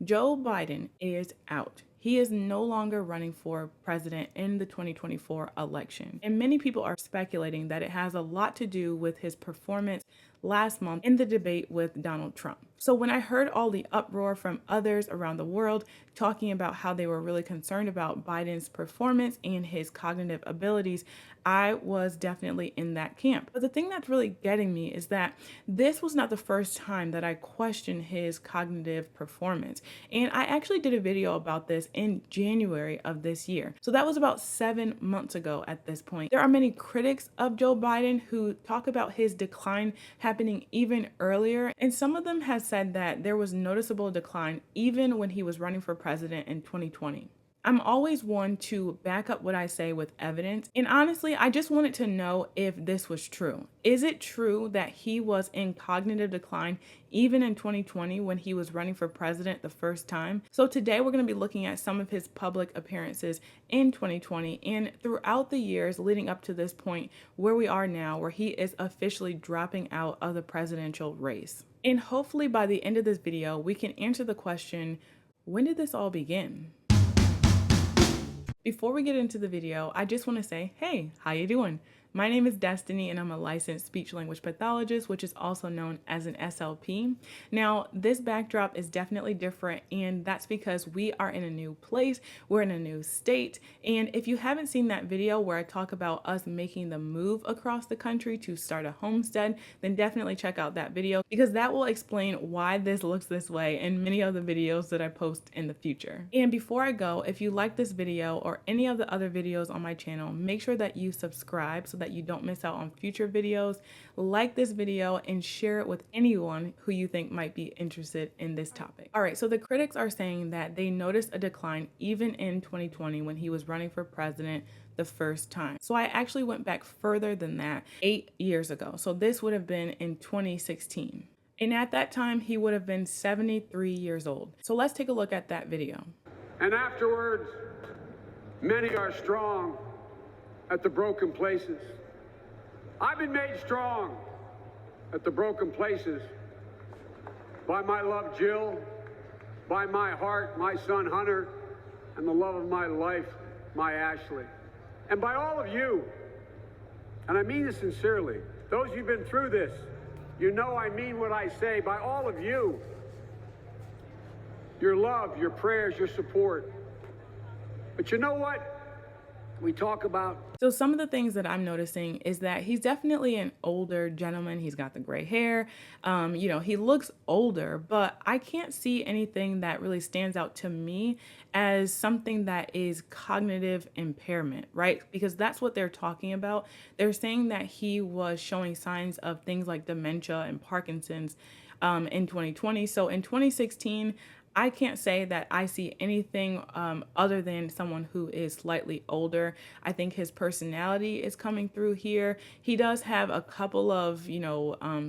Joe Biden is out. He is no longer running for president in the 2024 election. And many people are speculating that it has a lot to do with his performance last month in the debate with Donald Trump. So when I heard all the uproar from others around the world talking about how they were really concerned about Biden's performance and his cognitive abilities, I was definitely in that camp. But the thing that's really getting me is that this was not the first time that I questioned his cognitive performance. And I actually did a video about this in January of this year. So that was about 7 months ago at this point. There are many critics of Joe Biden who talk about his decline happening even earlier. And some of them have said that there was noticeable decline even when he was running for president in 2020. I'm always one to back up what I say with evidence. And honestly, I just wanted to know if this was true. Is it true that he was in cognitive decline even in 2020 when he was running for president the first time? So today we're going to be looking at some of his public appearances in 2020 and throughout the years leading up to this point where we are now, where he is officially dropping out of the presidential race. And hopefully by the end of this video, we can answer the question, when did this all begin? Before we get into the video, I just want to say, hey, how you doing? My name is Destiny and I'm a licensed speech language pathologist, which is also known as an SLP. Now, this backdrop is definitely different, and that's because we are in a new place, we're in a new state. And if you haven't seen that video where I talk about us making the move across the country to start a homestead, then definitely check out that video because that will explain why this looks this way and many of the videos that I post in the future. And before I go, if you like this video or any of the other videos on my channel, make sure that you subscribe so that you don't miss out on future videos. Like this video and share it with anyone who you think might be interested in this topic. All right, so the critics are saying that they noticed a decline even in 2020 when he was running for president the first time. So I actually went back further than that, 8 years ago. So this would have been in 2016. And at that time, he would have been 73 years old. So let's take a look at that video. And afterwards, many are strong at the broken places. I've been made strong at the broken places by my love, Jill, by my heart, my son, Hunter, and the love of my life, my Ashley, and by all of you. And I mean this sincerely. Those who've been through this, you know I mean what I say. By all of you, your love, your prayers, your support. But you know what? We talk about. So some of the things that I'm noticing is that he's definitely an older gentleman. He's got the gray hair. He looks older, but I can't see anything that really stands out to me as something that is cognitive impairment, right? Because that's what they're talking about. They're saying that he was showing signs of things like dementia and Parkinson's in 2020. So in 2016, I can't say that I see anything other than someone who is slightly older. I think his personality is coming through here. He does have a couple of,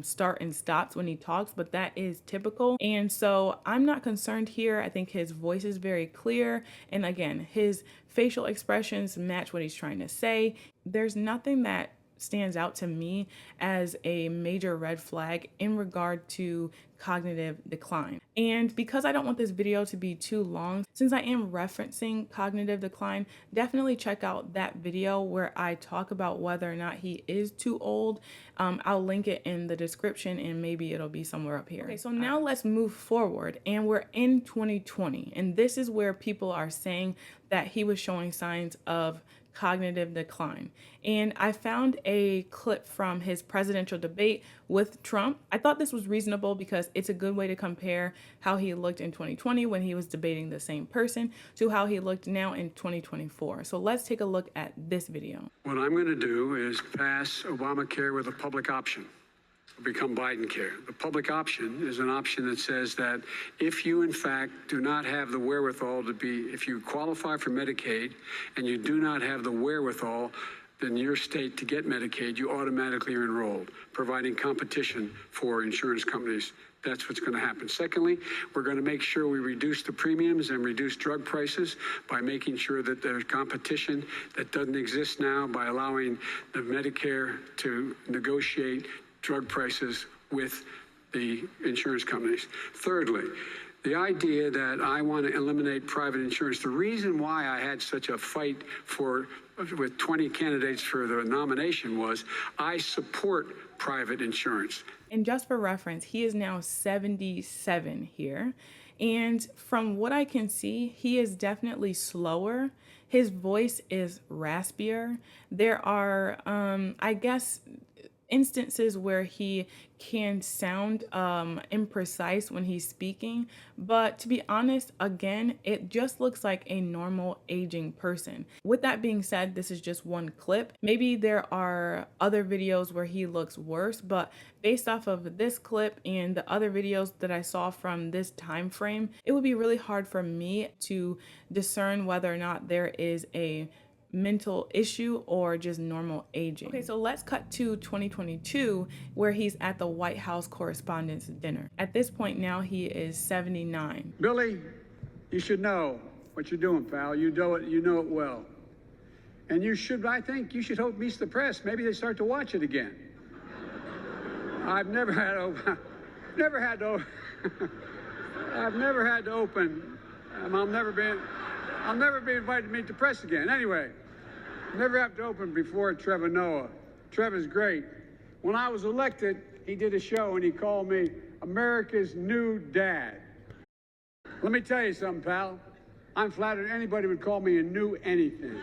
start and stops when he talks, but that is typical. And so I'm not concerned here. I think his voice is very clear. And again, his facial expressions match what he's trying to say. There's nothing that stands out to me as a major red flag in regard to cognitive decline. And because I don't want this video to be too long, since I am referencing cognitive decline, definitely check out that video where I talk about whether or not he is too old. I'll link it in the description and maybe it'll be somewhere up here. Okay, so now let's move forward, and we're in 2020, and this is where people are saying that he was showing signs of cognitive decline. And I found a clip from his presidential debate with Trump. I thought this was reasonable because it's a good way to compare how he looked in 2020 when he was debating the same person to how he looked now in 2024. So let's take a look at this video. What I'm going to do is pass Obamacare with a public option. Become Biden care. The public option is an option that says that if you in fact do not have the wherewithal if you qualify for Medicaid and you do not have the wherewithal in your state to get Medicaid, you automatically are enrolled, providing competition for insurance companies. That's what's going to happen. Secondly, we're going to make sure we reduce the premiums and reduce drug prices by making sure that there's competition that doesn't exist now by allowing the Medicare to negotiate drug prices with the insurance companies. Thirdly, The idea that I want to eliminate private insurance, the reason why I had such a fight with 20 candidates for the nomination was I support private insurance. And just for reference, he is now 77 here. And from what I can see, he is definitely slower. His voice is raspier. There are, I guess, instances where he can sound imprecise when he's speaking, but to be honest, again, it just looks like a normal aging person. With that being said, this is just one clip. Maybe there are other videos where he looks worse, but based off of this clip and the other videos that I saw from this time frame, it would be really hard for me to discern whether or not there is a mental issue or just normal aging. Okay, so let's cut to 2022 where he's at the White House Correspondents' Dinner. At this point now, he is 79. Billy, you should know what you're doing, pal. You know it well. And I think you should hope meets the press. Maybe they start to watch it again. I've never had to open. I'll never be invited to meet the press again. Anyway, never have to open before Trevor Noah. Trevor's great. When I was elected, he did a show and he called me America's new dad. Let me tell you something, pal. I'm flattered anybody would call me a new anything.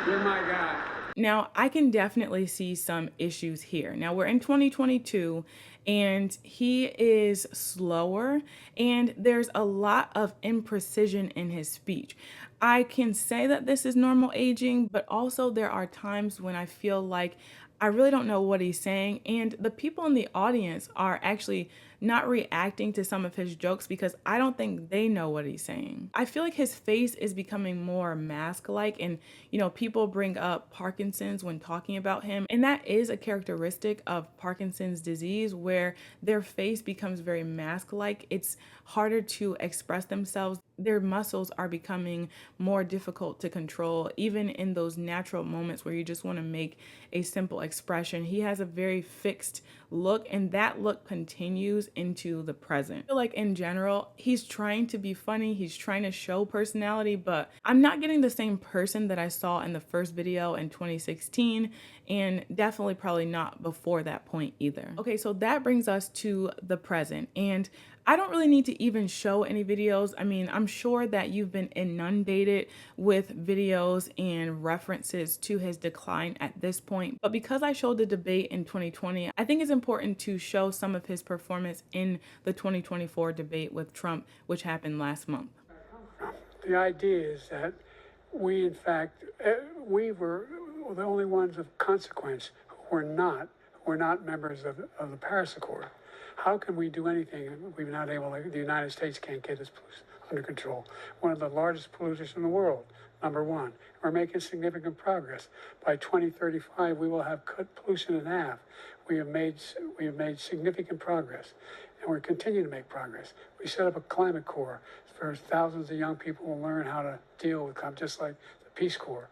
You're my guy. Now, I can definitely see some issues here. Now, we're in 2022 and he is slower and there's a lot of imprecision in his speech. I can say that this is normal aging, but also there are times when I feel like I really don't know what he's saying, and the people in the audience are actually not reacting to some of his jokes because I don't think they know what he's saying. I feel like his face is becoming more mask-like, and people bring up Parkinson's when talking about him, and that is a characteristic of Parkinson's disease where their face becomes very mask-like. It's harder to express themselves. Their muscles are becoming more difficult to control, even in those natural moments where you just want to make a simple expression. He has a very fixed look, and that look continues into the present. I feel like in general, he's trying to be funny, he's trying to show personality, but I'm not getting the same person that I saw in the first video in 2016, and definitely probably not before that point either. Okay, so that brings us to the present, and I don't really need to even show any videos. I mean, I'm sure that you've been inundated with videos and references to his decline at this point. But because I showed the debate in 2020, I think it's important to show some of his performance in the 2024 debate with Trump, which happened last month. The idea is that we, in fact, we were the only ones of consequence who were not members of the Paris Accord. How can we do anything? We've not able to, the United States can't get its pollution under control. One of the largest polluters in the world, number one. We're making significant progress. By 2035, we will have cut pollution in half. We have made significant progress, and we're continuing to make progress. We set up a climate corps for thousands of young people who will learn how to deal with climate, just like the Peace Corps.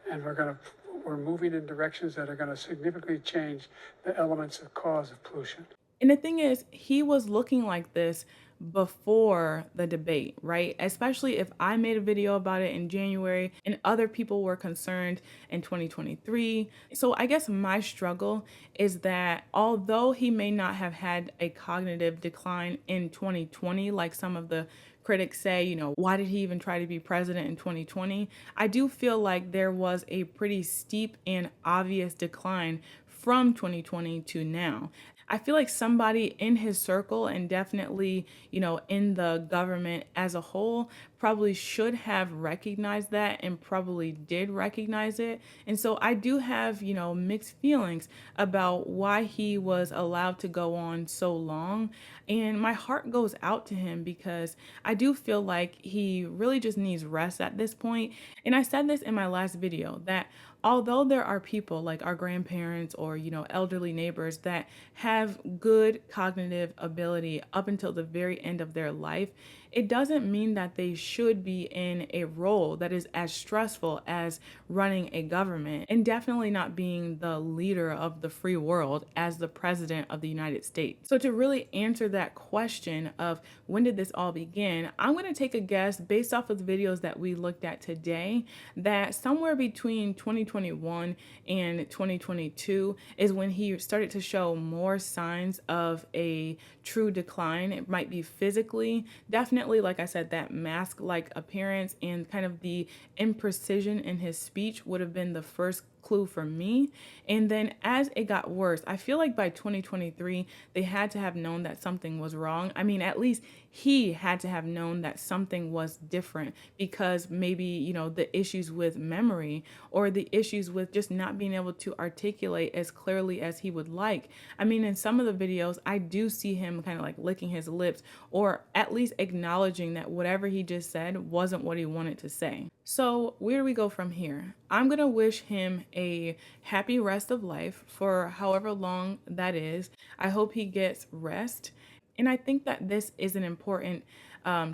And we're moving in directions that are going to significantly change the elements of cause of pollution. And the thing is, he was looking like this before the debate, right? Especially if I made a video about it in January and other people were concerned in 2023. So I guess my struggle is that although he may not have had a cognitive decline in 2020, like some of the critics say, why did he even try to be president in 2020? I do feel like there was a pretty steep and obvious decline from 2020 to now. I feel like somebody in his circle and definitely, in the government as a whole probably should have recognized that and probably did recognize it. And so I do have, mixed feelings about why he was allowed to go on so long. And my heart goes out to him because I do feel like he really just needs rest at this point. And I said this in my last video that although there are people like our grandparents or, elderly neighbors that have good cognitive ability up until the very end of their life, it doesn't mean that they should be in a role that is as stressful as running a government, and definitely not being the leader of the free world as the president of the United States. So to really answer that question of when did this all begin, I'm going to take a guess based off of the videos that we looked at today that somewhere between 2021 and 2022 is when he started to show more signs of a true decline. It might be physically, definitely, like I said, that mask-like appearance and kind of the imprecision in his speech would have been the first clue for me. And then as it got worse, I feel like by 2023, they had to have known that something was wrong. I mean, at least he had to have known that something was different because maybe, the issues with memory or the issues with just not being able to articulate as clearly as he would like. I mean, in some of the videos, I do see him kind of like licking his lips or at least acknowledging that whatever he just said wasn't what he wanted to say. So where do we go from here? I'm going to wish him a happy rest of life for however long that is. I hope he gets rest. And I think that this is an important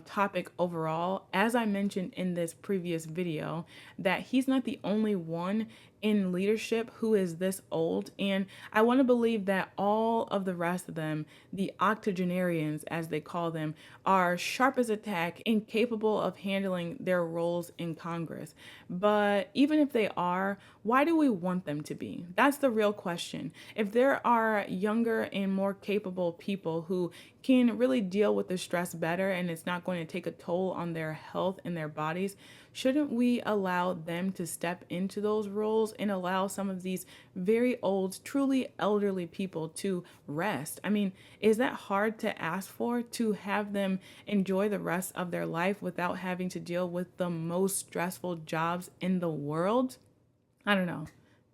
topic overall. As I mentioned in this previous video, that he's not the only one in leadership who is this old. And I want to believe that all of the rest of them, the octogenarians as they call them, are sharp as a tack and capable of handling their roles in Congress. But even if they are, why do we want them to be? That's the real question. If there are younger and more capable people who can really deal with the stress better and it's not going to take a toll on their health and their bodies, shouldn't we allow them to step into those roles and allow some of these very old, truly elderly people to rest? I mean, is that hard to ask for, to have them enjoy the rest of their life without having to deal with the most stressful jobs in the world? I don't know,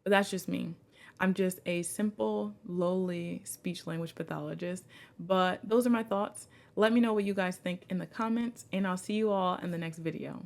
but that's just me. I'm just a simple, lowly speech language pathologist, but those are my thoughts. Let me know what you guys think in the comments, and I'll see you all in the next video.